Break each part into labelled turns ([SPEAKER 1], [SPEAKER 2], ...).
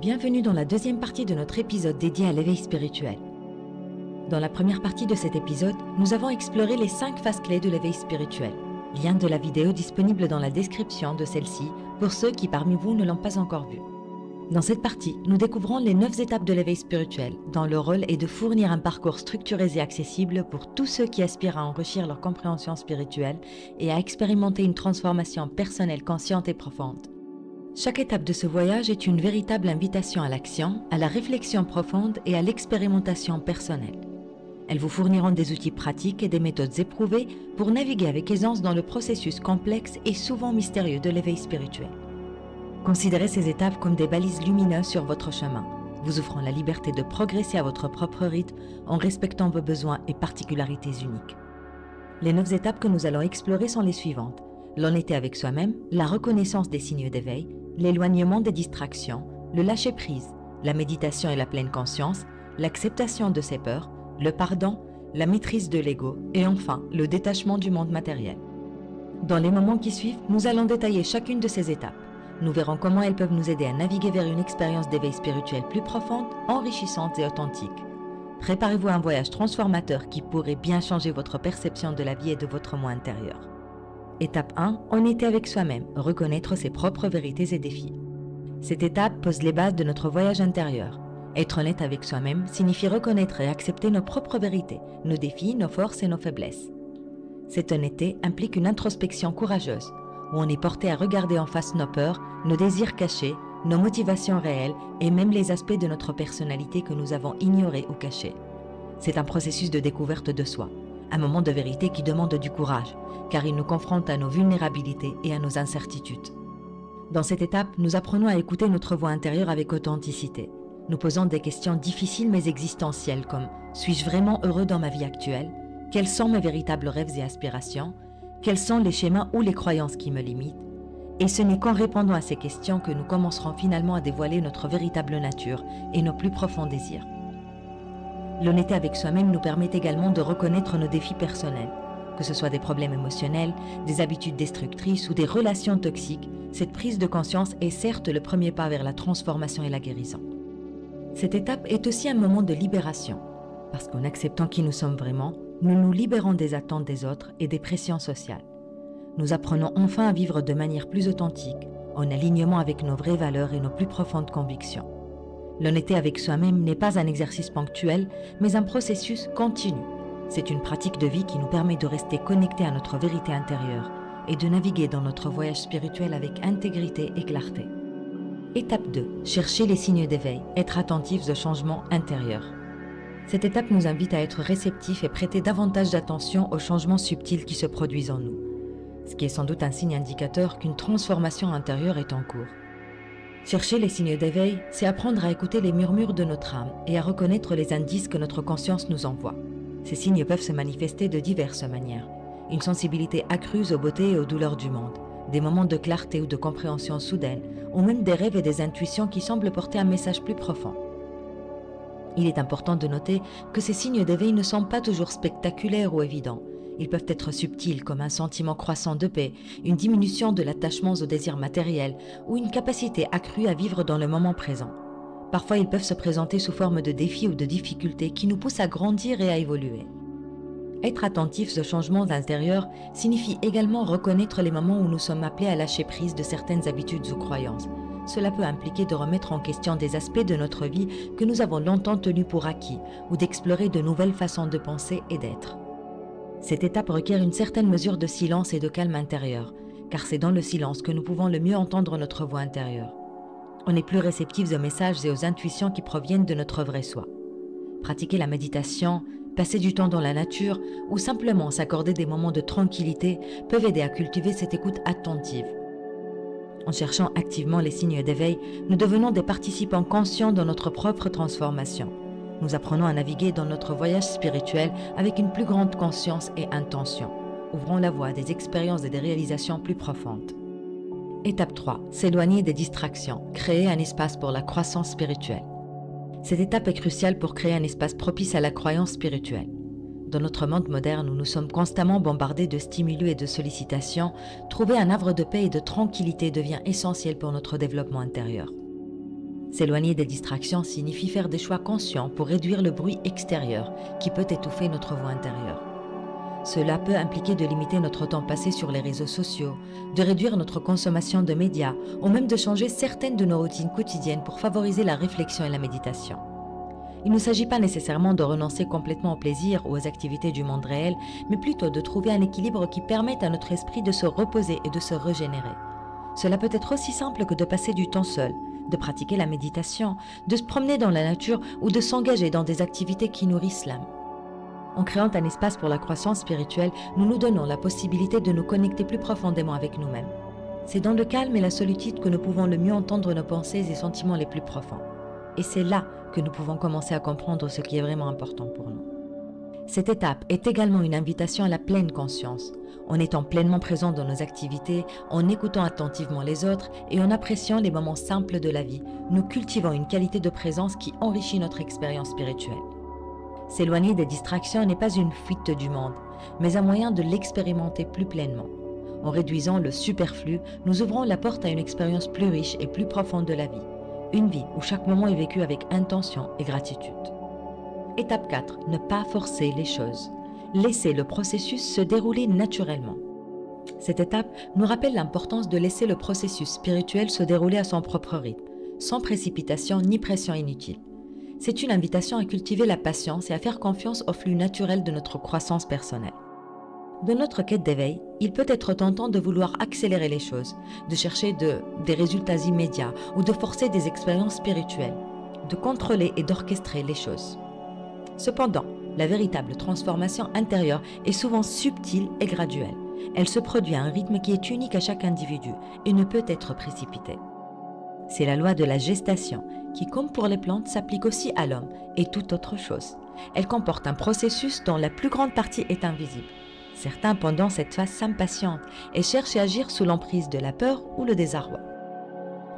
[SPEAKER 1] Bienvenue dans la deuxième partie de notre épisode dédié à l'éveil spirituel. Dans la première partie de cet épisode, nous avons exploré les 5 phases clés de l'éveil spirituel. Lien de la vidéo disponible dans la description de celle-ci pour ceux qui parmi vous ne l'ont pas encore vue. Dans cette partie, nous découvrons les 9 étapes de l'éveil spirituel, dont le rôle est de fournir un parcours structuré et accessible pour tous ceux qui aspirent à enrichir leur compréhension spirituelle et à expérimenter une transformation personnelle consciente et profonde. Chaque étape de ce voyage est une véritable invitation à l'action, à la réflexion profonde et à l'expérimentation personnelle. Elles vous fourniront des outils pratiques et des méthodes éprouvées pour naviguer avec aisance dans le processus complexe et souvent mystérieux de l'éveil spirituel. Considérez ces étapes comme des balises lumineuses sur votre chemin, vous offrant la liberté de progresser à votre propre rythme en respectant vos besoins et particularités uniques. Les 9 étapes que nous allons explorer sont les suivantes: l'honnêteté avec soi-même, la reconnaissance des signes d'éveil, l'éloignement des distractions, le lâcher-prise, la méditation et la pleine conscience, l'acceptation de ses peurs, le pardon, la maîtrise de l'ego et enfin le détachement du monde matériel. Dans les moments qui suivent, nous allons détailler chacune de ces étapes. Nous verrons comment elles peuvent nous aider à naviguer vers une expérience d'éveil spirituel plus profonde, enrichissante et authentique. Préparez-vous à un voyage transformateur qui pourrait bien changer votre perception de la vie et de votre moi intérieur. Étape 1, honnêteté avec soi-même, reconnaître ses propres vérités et défis. Cette étape pose les bases de notre voyage intérieur. Être honnête avec soi-même signifie reconnaître et accepter nos propres vérités, nos défis, nos forces et nos faiblesses. Cette honnêteté implique une introspection courageuse, où on est porté à regarder en face nos peurs, nos désirs cachés, nos motivations réelles et même les aspects de notre personnalité que nous avons ignorés ou cachés. C'est un processus de découverte de soi, un moment de vérité qui demande du courage, car il nous confronte à nos vulnérabilités et à nos incertitudes. Dans cette étape, nous apprenons à écouter notre voix intérieure avec authenticité. Nous posons des questions difficiles mais existentielles comme « Suis-je vraiment heureux dans ma vie actuelle ? Quels sont mes véritables rêves et aspirations ? Quels sont les schémas ou les croyances qui me limitent ?» Et ce n'est qu'en répondant à ces questions que nous commencerons finalement à dévoiler notre véritable nature et nos plus profonds désirs. L'honnêteté avec soi-même nous permet également de reconnaître nos défis personnels. Que ce soit des problèmes émotionnels, des habitudes destructrices ou des relations toxiques, cette prise de conscience est certes le premier pas vers la transformation et la guérison. Cette étape est aussi un moment de libération, parce qu'en acceptant qui nous sommes vraiment, nous nous libérons des attentes des autres et des pressions sociales. Nous apprenons enfin à vivre de manière plus authentique, en alignement avec nos vraies valeurs et nos plus profondes convictions. L'honnêteté avec soi-même n'est pas un exercice ponctuel, mais un processus continu. C'est une pratique de vie qui nous permet de rester connectés à notre vérité intérieure et de naviguer dans notre voyage spirituel avec intégrité et clarté. Étape 2. Chercher les signes d'éveil, être attentifs aux changements intérieurs. Cette étape nous invite à être réceptifs et prêter davantage d'attention aux changements subtils qui se produisent en nous, ce qui est sans doute un signe indicateur qu'une transformation intérieure est en cours. Chercher les signes d'éveil, c'est apprendre à écouter les murmures de notre âme et à reconnaître les indices que notre conscience nous envoie. Ces signes peuvent se manifester de diverses manières. Une sensibilité accrue aux beautés et aux douleurs du monde, des moments de clarté ou de compréhension soudaine, ou même des rêves et des intuitions qui semblent porter un message plus profond. Il est important de noter que ces signes d'éveil ne sont pas toujours spectaculaires ou évidents. Ils peuvent être subtils comme un sentiment croissant de paix, une diminution de l'attachement aux désirs matériels ou une capacité accrue à vivre dans le moment présent. Parfois, ils peuvent se présenter sous forme de défis ou de difficultés qui nous poussent à grandir et à évoluer. Être attentifs aux changements intérieurs signifie également reconnaître les moments où nous sommes appelés à lâcher prise de certaines habitudes ou croyances. Cela peut impliquer de remettre en question des aspects de notre vie que nous avons longtemps tenus pour acquis ou d'explorer de nouvelles façons de penser et d'être. Cette étape requiert une certaine mesure de silence et de calme intérieur, car c'est dans le silence que nous pouvons le mieux entendre notre voix intérieure. On est plus réceptifs aux messages et aux intuitions qui proviennent de notre vrai soi. Pratiquer la méditation, passer du temps dans la nature ou simplement s'accorder des moments de tranquillité peuvent aider à cultiver cette écoute attentive. En cherchant activement les signes d'éveil, nous devenons des participants conscients dans notre propre transformation. Nous apprenons à naviguer dans notre voyage spirituel avec une plus grande conscience et intention, ouvrant la voie à des expériences et des réalisations plus profondes. Étape 3. S'éloigner des distractions, créer un espace pour la croissance spirituelle. Cette étape est cruciale pour créer un espace propice à la croyance spirituelle. Dans notre monde moderne où nous sommes constamment bombardés de stimuli et de sollicitations, trouver un havre de paix et de tranquillité devient essentiel pour notre développement intérieur. S'éloigner des distractions signifie faire des choix conscients pour réduire le bruit extérieur qui peut étouffer notre voix intérieure. Cela peut impliquer de limiter notre temps passé sur les réseaux sociaux, de réduire notre consommation de médias ou même de changer certaines de nos routines quotidiennes pour favoriser la réflexion et la méditation. Il ne s'agit pas nécessairement de renoncer complètement au plaisir ou aux activités du monde réel, mais plutôt de trouver un équilibre qui permette à notre esprit de se reposer et de se régénérer. Cela peut être aussi simple que de passer du temps seul, de pratiquer la méditation, de se promener dans la nature ou de s'engager dans des activités qui nourrissent l'âme. En créant un espace pour la croissance spirituelle, nous nous donnons la possibilité de nous connecter plus profondément avec nous-mêmes. C'est dans le calme et la solitude que nous pouvons le mieux entendre nos pensées et sentiments les plus profonds. Et c'est là que nous pouvons commencer à comprendre ce qui est vraiment important pour nous. Cette étape est également une invitation à la pleine conscience. En étant pleinement présent dans nos activités, en écoutant attentivement les autres et en appréciant les moments simples de la vie, nous cultivons une qualité de présence qui enrichit notre expérience spirituelle. S'éloigner des distractions n'est pas une fuite du monde, mais un moyen de l'expérimenter plus pleinement. En réduisant le superflu, nous ouvrons la porte à une expérience plus riche et plus profonde de la vie. Une vie où chaque moment est vécu avec intention et gratitude. Étape 4. Ne pas forcer les choses. Laisser le processus se dérouler naturellement. Cette étape nous rappelle l'importance de laisser le processus spirituel se dérouler à son propre rythme, sans précipitation ni pression inutile. C'est une invitation à cultiver la patience et à faire confiance au flux naturel de notre croissance personnelle. De notre quête d'éveil, il peut être tentant de vouloir accélérer les choses, de chercher des résultats immédiats ou de forcer des expériences spirituelles, de contrôler et d'orchestrer les choses. Cependant, la véritable transformation intérieure est souvent subtile et graduelle. Elle se produit à un rythme qui est unique à chaque individu et ne peut être précipité. C'est la loi de la gestation qui, comme pour les plantes, s'applique aussi à l'homme et toute autre chose. Elle comporte un processus dont la plus grande partie est invisible. Certains, pendant cette phase, s'impatientent et cherchent à agir sous l'emprise de la peur ou le désarroi.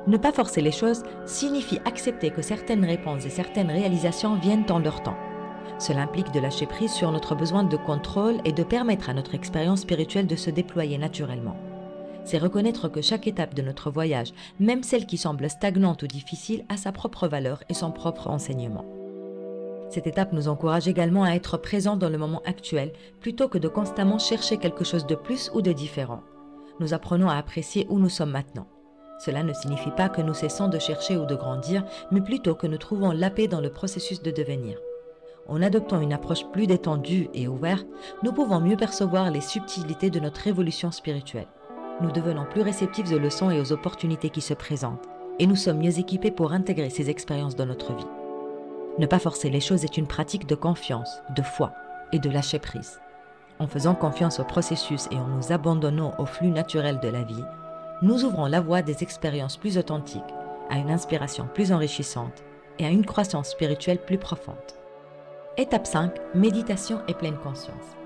[SPEAKER 1] Ne pas forcer les choses signifie accepter que certaines réponses et certaines réalisations viennent en leur temps. Cela implique de lâcher prise sur notre besoin de contrôle et de permettre à notre expérience spirituelle de se déployer naturellement. C'est reconnaître que chaque étape de notre voyage, même celle qui semble stagnante ou difficile, a sa propre valeur et son propre enseignement. Cette étape nous encourage également à être présents dans le moment actuel, plutôt que de constamment chercher quelque chose de plus ou de différent. Nous apprenons à apprécier où nous sommes maintenant. Cela ne signifie pas que nous cessons de chercher ou de grandir, mais plutôt que nous trouvons la paix dans le processus de devenir. En adoptant une approche plus détendue et ouverte, nous pouvons mieux percevoir les subtilités de notre évolution spirituelle. Nous devenons plus réceptifs aux leçons et aux opportunités qui se présentent, et nous sommes mieux équipés pour intégrer ces expériences dans notre vie. Ne pas forcer les choses est une pratique de confiance, de foi et de lâcher prise. En faisant confiance au processus et en nous abandonnant au flux naturel de la vie, nous ouvrons la voie des expériences plus authentiques, à une inspiration plus enrichissante et à une croissance spirituelle plus profonde. Étape 5. Méditation et pleine conscience.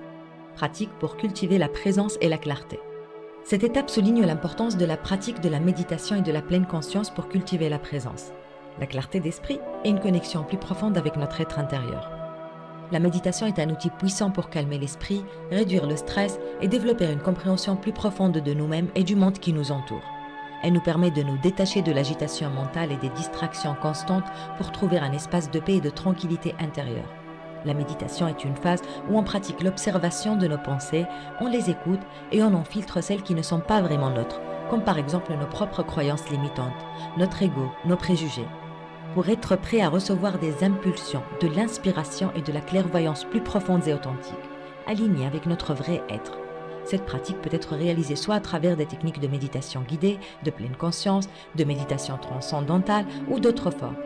[SPEAKER 1] Pratique pour cultiver la présence et la clarté. Cette étape souligne l'importance de la pratique de la méditation et de la pleine conscience pour cultiver la présence, la clarté d'esprit et une connexion plus profonde avec notre être intérieur. La méditation est un outil puissant pour calmer l'esprit, réduire le stress et développer une compréhension plus profonde de nous-mêmes et du monde qui nous entoure. Elle nous permet de nous détacher de l'agitation mentale et des distractions constantes pour trouver un espace de paix et de tranquillité intérieure. La méditation est une phase où on pratique l'observation de nos pensées, on les écoute et on en filtre celles qui ne sont pas vraiment nôtres, comme par exemple nos propres croyances limitantes, notre ego, nos préjugés. Pour être prêt à recevoir des impulsions, de l'inspiration et de la clairvoyance plus profondes et authentiques, alignées avec notre vrai être. Cette pratique peut être réalisée soit à travers des techniques de méditation guidée, de pleine conscience, de méditation transcendantale ou d'autres formes.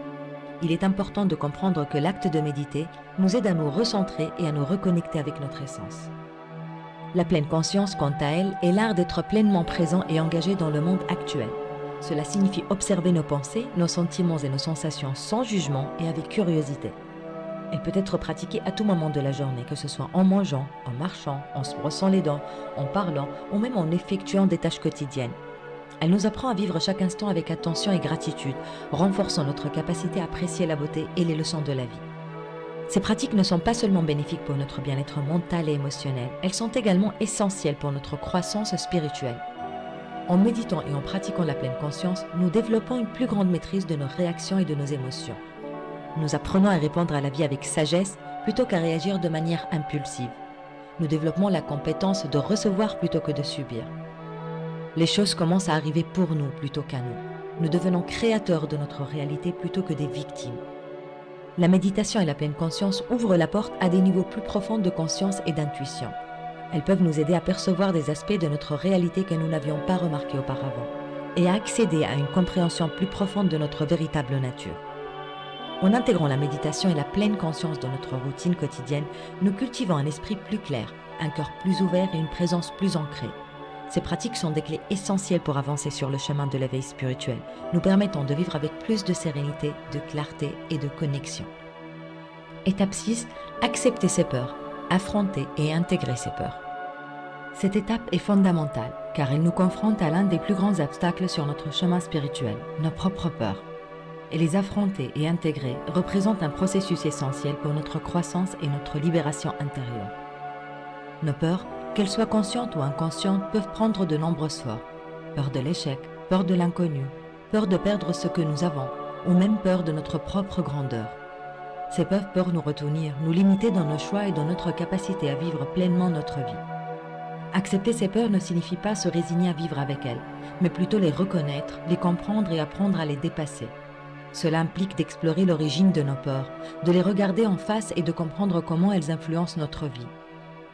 [SPEAKER 1] Il est important de comprendre que l'acte de méditer nous aide à nous recentrer et à nous reconnecter avec notre essence. La pleine conscience, quant à elle, est l'art d'être pleinement présent et engagé dans le monde actuel. Cela signifie observer nos pensées, nos sentiments et nos sensations sans jugement et avec curiosité. Elle peut être pratiquée à tout moment de la journée, que ce soit en mangeant, en marchant, en se brossant les dents, en parlant ou même en effectuant des tâches quotidiennes. Elle nous apprend à vivre chaque instant avec attention et gratitude, renforçant notre capacité à apprécier la beauté et les leçons de la vie. Ces pratiques ne sont pas seulement bénéfiques pour notre bien-être mental et émotionnel, elles sont également essentielles pour notre croissance spirituelle. En méditant et en pratiquant la pleine conscience, nous développons une plus grande maîtrise de nos réactions et de nos émotions. Nous apprenons à répondre à la vie avec sagesse plutôt qu'à réagir de manière impulsive. Nous développons la compétence de recevoir plutôt que de subir. Les choses commencent à arriver pour nous plutôt qu'à nous. Nous devenons créateurs de notre réalité plutôt que des victimes. La méditation et la pleine conscience ouvrent la porte à des niveaux plus profonds de conscience et d'intuition. Elles peuvent nous aider à percevoir des aspects de notre réalité que nous n'avions pas remarqués auparavant et à accéder à une compréhension plus profonde de notre véritable nature. En intégrant la méditation et la pleine conscience dans notre routine quotidienne, nous cultivons un esprit plus clair, un cœur plus ouvert et une présence plus ancrée. Ces pratiques sont des clés essentielles pour avancer sur le chemin de l'éveil spirituel, nous permettant de vivre avec plus de sérénité, de clarté et de connexion. Étape 6. Accepter ses peurs, affronter et intégrer ses peurs. Cette étape est fondamentale car elle nous confronte à l'un des plus grands obstacles sur notre chemin spirituel, nos propres peurs. Et les affronter et intégrer représentent un processus essentiel pour notre croissance et notre libération intérieure. Nos peurs, qu'elles soient conscientes ou inconscientes, peuvent prendre de nombreuses formes. Peur de l'échec, peur de l'inconnu, peur de perdre ce que nous avons, ou même peur de notre propre grandeur. Ces peurs peuvent nous retenir, nous limiter dans nos choix et dans notre capacité à vivre pleinement notre vie. Accepter ces peurs ne signifie pas se résigner à vivre avec elles, mais plutôt les reconnaître, les comprendre et apprendre à les dépasser. Cela implique d'explorer l'origine de nos peurs, de les regarder en face et de comprendre comment elles influencent notre vie.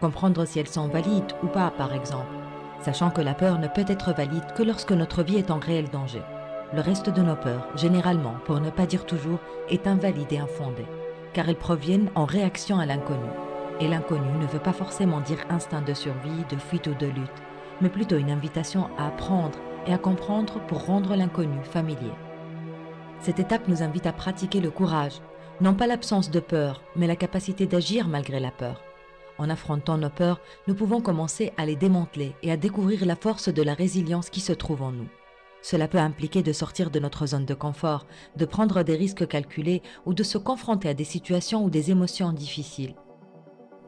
[SPEAKER 1] Comprendre si elles sont valides ou pas, par exemple, sachant que la peur ne peut être valide que lorsque notre vie est en réel danger. Le reste de nos peurs, généralement, pour ne pas dire toujours, est invalide et infondé, car elles proviennent en réaction à l'inconnu. Et l'inconnu ne veut pas forcément dire instinct de survie, de fuite ou de lutte, mais plutôt une invitation à apprendre et à comprendre pour rendre l'inconnu familier. Cette étape nous invite à pratiquer le courage, non pas l'absence de peur, mais la capacité d'agir malgré la peur. En affrontant nos peurs, nous pouvons commencer à les démanteler et à découvrir la force de la résilience qui se trouve en nous. Cela peut impliquer de sortir de notre zone de confort, de prendre des risques calculés ou de se confronter à des situations ou des émotions difficiles.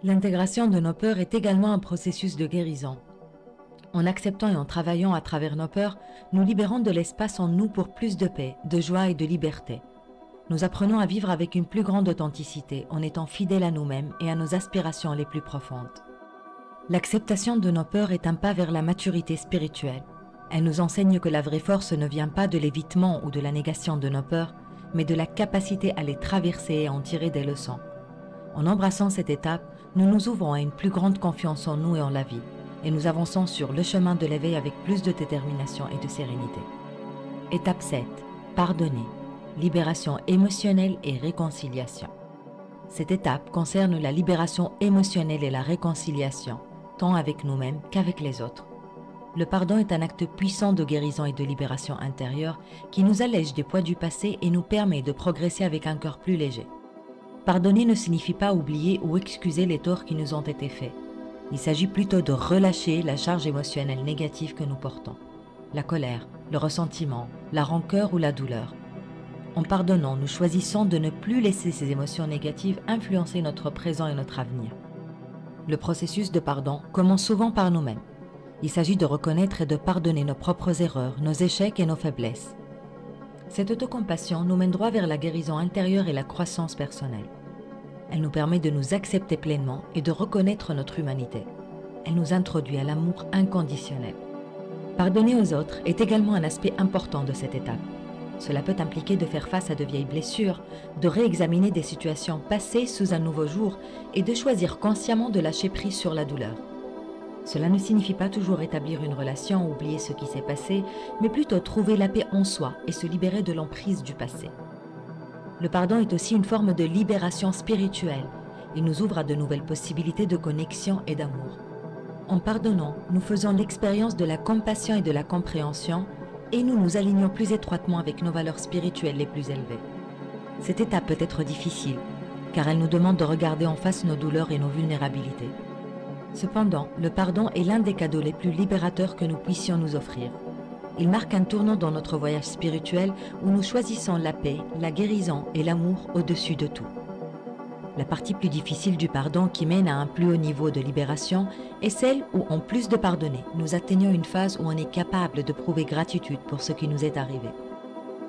[SPEAKER 1] L'intégration de nos peurs est également un processus de guérison. En acceptant et en travaillant à travers nos peurs, nous libérons de l'espace en nous pour plus de paix, de joie et de liberté. Nous apprenons à vivre avec une plus grande authenticité en étant fidèles à nous-mêmes et à nos aspirations les plus profondes. L'acceptation de nos peurs est un pas vers la maturité spirituelle. Elle nous enseigne que la vraie force ne vient pas de l'évitement ou de la négation de nos peurs, mais de la capacité à les traverser et à en tirer des leçons. En embrassant cette étape, nous nous ouvrons à une plus grande confiance en nous et en la vie, et nous avançons sur le chemin de l'éveil avec plus de détermination et de sérénité. Étape 7. Pardonner. Libération émotionnelle et réconciliation. Cette étape concerne la libération émotionnelle et la réconciliation, tant avec nous-mêmes qu'avec les autres. Le pardon est un acte puissant de guérison et de libération intérieure qui nous allège des poids du passé et nous permet de progresser avec un cœur plus léger. Pardonner ne signifie pas oublier ou excuser les torts qui nous ont été faits. Il s'agit plutôt de relâcher la charge émotionnelle négative que nous portons. La colère, le ressentiment, la rancœur ou la douleur. En pardonnant, nous choisissons de ne plus laisser ces émotions négatives influencer notre présent et notre avenir. Le processus de pardon commence souvent par nous-mêmes. Il s'agit de reconnaître et de pardonner nos propres erreurs, nos échecs et nos faiblesses. Cette autocompassion nous mène droit vers la guérison intérieure et la croissance personnelle. Elle nous permet de nous accepter pleinement et de reconnaître notre humanité. Elle nous introduit à l'amour inconditionnel. Pardonner aux autres est également un aspect important de cette étape. Cela peut impliquer de faire face à de vieilles blessures, de réexaminer des situations passées sous un nouveau jour et de choisir consciemment de lâcher prise sur la douleur. Cela ne signifie pas toujours établir une relation ou oublier ce qui s'est passé, mais plutôt trouver la paix en soi et se libérer de l'emprise du passé. Le pardon est aussi une forme de libération spirituelle. Il nous ouvre à de nouvelles possibilités de connexion et d'amour. En pardonnant, nous faisons l'expérience de la compassion et de la compréhension et nous nous alignons plus étroitement avec nos valeurs spirituelles les plus élevées. Cette étape peut être difficile, car elle nous demande de regarder en face nos douleurs et nos vulnérabilités. Cependant, le pardon est l'un des cadeaux les plus libérateurs que nous puissions nous offrir. Il marque un tournant dans notre voyage spirituel où nous choisissons la paix, la guérison et l'amour au-dessus de tout. La partie plus difficile du pardon qui mène à un plus haut niveau de libération est celle où, en plus de pardonner, nous atteignons une phase où on est capable de prouver gratitude pour ce qui nous est arrivé.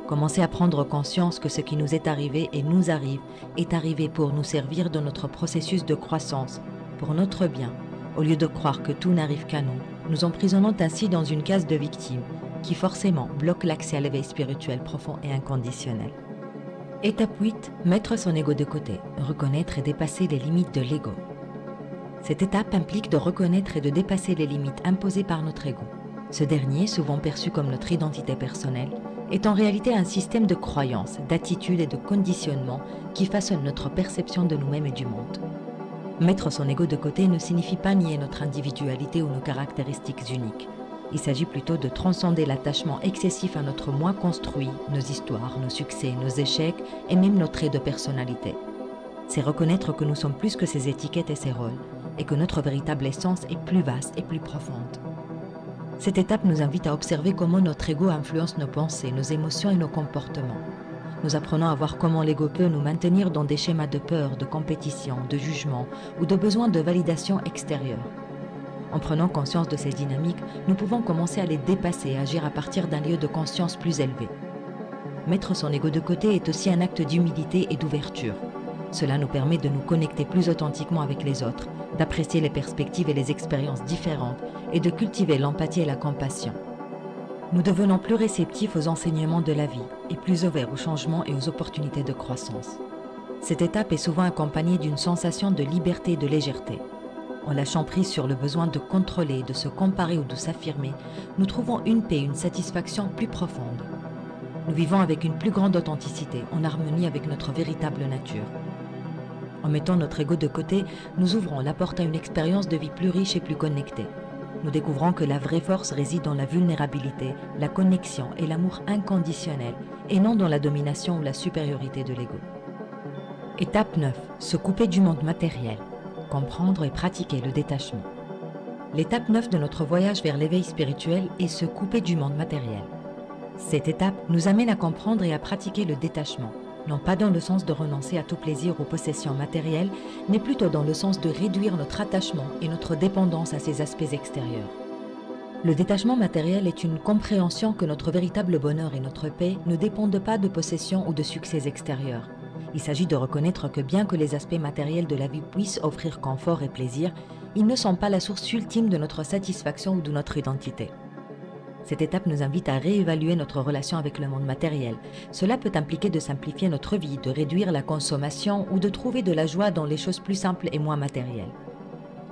[SPEAKER 1] Commencer à prendre conscience que ce qui nous est arrivé et nous arrive est arrivé pour nous servir dans notre processus de croissance, pour notre bien, au lieu de croire que tout n'arrive qu'à nous, nous emprisonnant ainsi dans une case de victime qui forcément bloque l'accès à l'éveil spirituel profond et inconditionnel. Étape 8. Mettre son ego de côté, reconnaître et dépasser les limites de l'ego. Cette étape implique de reconnaître et de dépasser les limites imposées par notre ego. Ce dernier, souvent perçu comme notre identité personnelle, est en réalité un système de croyances, d'attitudes et de conditionnements qui façonnent notre perception de nous-mêmes et du monde. Mettre son ego de côté ne signifie pas nier notre individualité ou nos caractéristiques uniques. Il s'agit plutôt de transcender l'attachement excessif à notre moi construit, nos histoires, nos succès, nos échecs et même nos traits de personnalité. C'est reconnaître que nous sommes plus que ces étiquettes et ces rôles et que notre véritable essence est plus vaste et plus profonde. Cette étape nous invite à observer comment notre ego influence nos pensées, nos émotions et nos comportements. Nous apprenons à voir comment l'ego peut nous maintenir dans des schémas de peur, de compétition, de jugement ou de besoin de validation extérieure. En prenant conscience de ces dynamiques, nous pouvons commencer à les dépasser et agir à partir d'un lieu de conscience plus élevé. Mettre son ego de côté est aussi un acte d'humilité et d'ouverture. Cela nous permet de nous connecter plus authentiquement avec les autres, d'apprécier les perspectives et les expériences différentes et de cultiver l'empathie et la compassion. Nous devenons plus réceptifs aux enseignements de la vie et plus ouverts aux changements et aux opportunités de croissance. Cette étape est souvent accompagnée d'une sensation de liberté et de légèreté. En lâchant prise sur le besoin de contrôler, de se comparer ou de s'affirmer, nous trouvons une paix et une satisfaction plus profondes. Nous vivons avec une plus grande authenticité, en harmonie avec notre véritable nature. En mettant notre ego de côté, nous ouvrons la porte à une expérience de vie plus riche et plus connectée. Nous découvrons que la vraie force réside dans la vulnérabilité, la connexion et l'amour inconditionnel, et non dans la domination ou la supériorité de l'ego. Étape 9. Se couper du monde matériel. Comprendre et pratiquer le détachement. L'étape 9 de notre voyage vers l'éveil spirituel est se couper du monde matériel. Cette étape nous amène à comprendre et à pratiquer le détachement, non pas dans le sens de renoncer à tout plaisir ou possession matérielle, mais plutôt dans le sens de réduire notre attachement et notre dépendance à ces aspects extérieurs. Le détachement matériel est une compréhension que notre véritable bonheur et notre paix ne dépendent pas de possessions ou de succès extérieurs. Il s'agit de reconnaître que bien que les aspects matériels de la vie puissent offrir confort et plaisir, ils ne sont pas la source ultime de notre satisfaction ou de notre identité. Cette étape nous invite à réévaluer notre relation avec le monde matériel. Cela peut impliquer de simplifier notre vie, de réduire la consommation ou de trouver de la joie dans les choses plus simples et moins matérielles.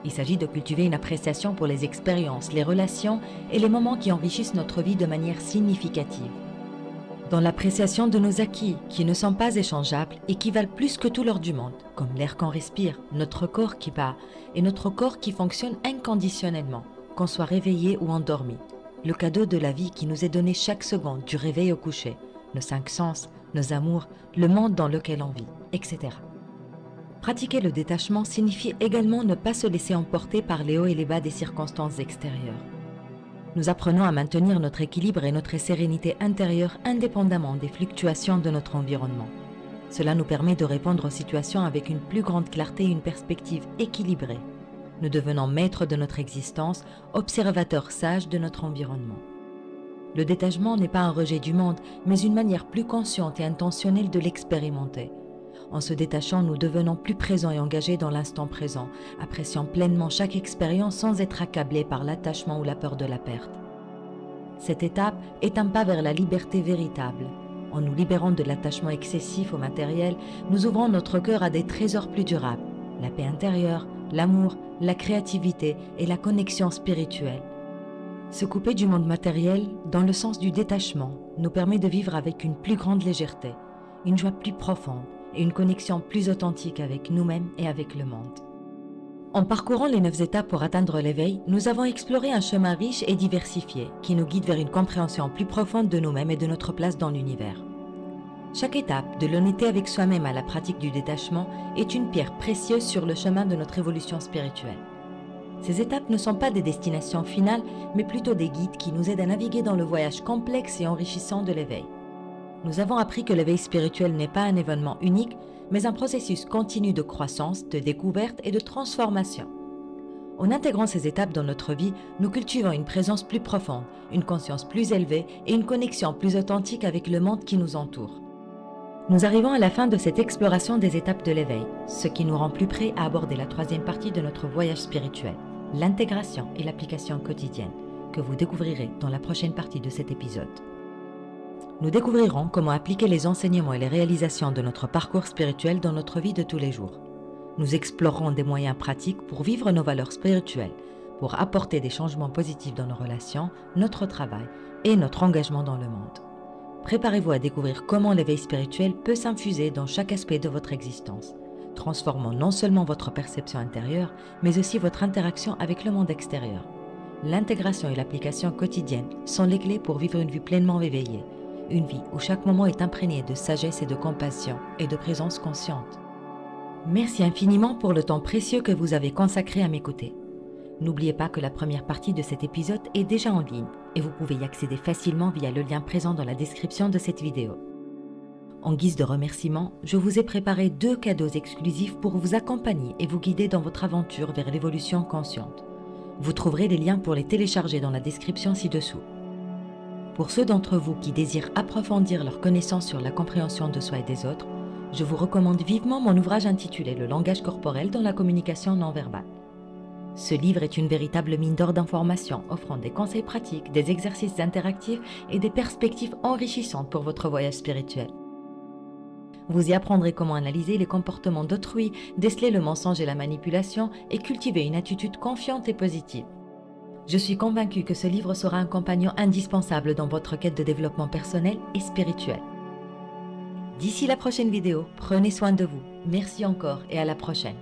[SPEAKER 1] Il s'agit de cultiver une appréciation pour les expériences, les relations et les moments qui enrichissent notre vie de manière significative. Dans l'appréciation de nos acquis, qui ne sont pas échangeables et qui valent plus que tout l'or du monde, comme l'air qu'on respire, notre corps qui bat et notre corps qui fonctionne inconditionnellement, qu'on soit réveillé ou endormi. Le cadeau de la vie qui nous est donné chaque seconde, du réveil au coucher, nos 5 sens, nos amours, le monde dans lequel on vit, etc. Pratiquer le détachement signifie également ne pas se laisser emporter par les hauts et les bas des circonstances extérieures. Nous apprenons à maintenir notre équilibre et notre sérénité intérieure indépendamment des fluctuations de notre environnement. Cela nous permet de répondre aux situations avec une plus grande clarté et une perspective équilibrée. Nous devenons maîtres de notre existence, observateurs sages de notre environnement. Le détachement n'est pas un rejet du monde, mais une manière plus consciente et intentionnelle de l'expérimenter. En se détachant, nous devenons plus présents et engagés dans l'instant présent, appréciant pleinement chaque expérience sans être accablés par l'attachement ou la peur de la perte. Cette étape est un pas vers la liberté véritable. En nous libérant de l'attachement excessif au matériel, nous ouvrons notre cœur à des trésors plus durables, la paix intérieure, l'amour, la créativité et la connexion spirituelle. Se couper du monde matériel, dans le sens du détachement, nous permet de vivre avec une plus grande légèreté, une joie plus profonde et une connexion plus authentique avec nous-mêmes et avec le monde. En parcourant les 9 étapes pour atteindre l'éveil, nous avons exploré un chemin riche et diversifié qui nous guide vers une compréhension plus profonde de nous-mêmes et de notre place dans l'univers. Chaque étape, de l'honnêteté avec soi-même à la pratique du détachement, est une pierre précieuse sur le chemin de notre évolution spirituelle. Ces étapes ne sont pas des destinations finales, mais plutôt des guides qui nous aident à naviguer dans le voyage complexe et enrichissant de l'éveil. Nous avons appris que l'éveil spirituel n'est pas un événement unique, mais un processus continu de croissance, de découverte et de transformation. En intégrant ces étapes dans notre vie, nous cultivons une présence plus profonde, une conscience plus élevée et une connexion plus authentique avec le monde qui nous entoure. Nous arrivons à la fin de cette exploration des étapes de l'éveil, ce qui nous rend plus prêts à aborder la troisième partie de notre voyage spirituel, l'intégration et l'application quotidienne, que vous découvrirez dans la prochaine partie de cet épisode. Nous découvrirons comment appliquer les enseignements et les réalisations de notre parcours spirituel dans notre vie de tous les jours. Nous explorerons des moyens pratiques pour vivre nos valeurs spirituelles, pour apporter des changements positifs dans nos relations, notre travail et notre engagement dans le monde. Préparez-vous à découvrir comment l'éveil spirituel peut s'infuser dans chaque aspect de votre existence, transformant non seulement votre perception intérieure, mais aussi votre interaction avec le monde extérieur. L'intégration et l'application quotidienne sont les clés pour vivre une vie pleinement éveillée, une vie où chaque moment est imprégné de sagesse et de compassion et de présence consciente. Merci infiniment pour le temps précieux que vous avez consacré à m'écouter. N'oubliez pas que la première partie de cet épisode est déjà en ligne et vous pouvez y accéder facilement via le lien présent dans la description de cette vidéo. En guise de remerciement, je vous ai préparé 2 cadeaux exclusifs pour vous accompagner et vous guider dans votre aventure vers l'évolution consciente. Vous trouverez les liens pour les télécharger dans la description ci-dessous. Pour ceux d'entre vous qui désirent approfondir leur connaissance sur la compréhension de soi et des autres, je vous recommande vivement mon ouvrage intitulé « Le langage corporel dans la communication non verbale ». Ce livre est une véritable mine d'or d'informations offrant des conseils pratiques, des exercices interactifs et des perspectives enrichissantes pour votre voyage spirituel. Vous y apprendrez comment analyser les comportements d'autrui, déceler le mensonge et la manipulation et cultiver une attitude confiante et positive. Je suis convaincue que ce livre sera un compagnon indispensable dans votre quête de développement personnel et spirituel. D'ici la prochaine vidéo, prenez soin de vous. Merci encore et à la prochaine.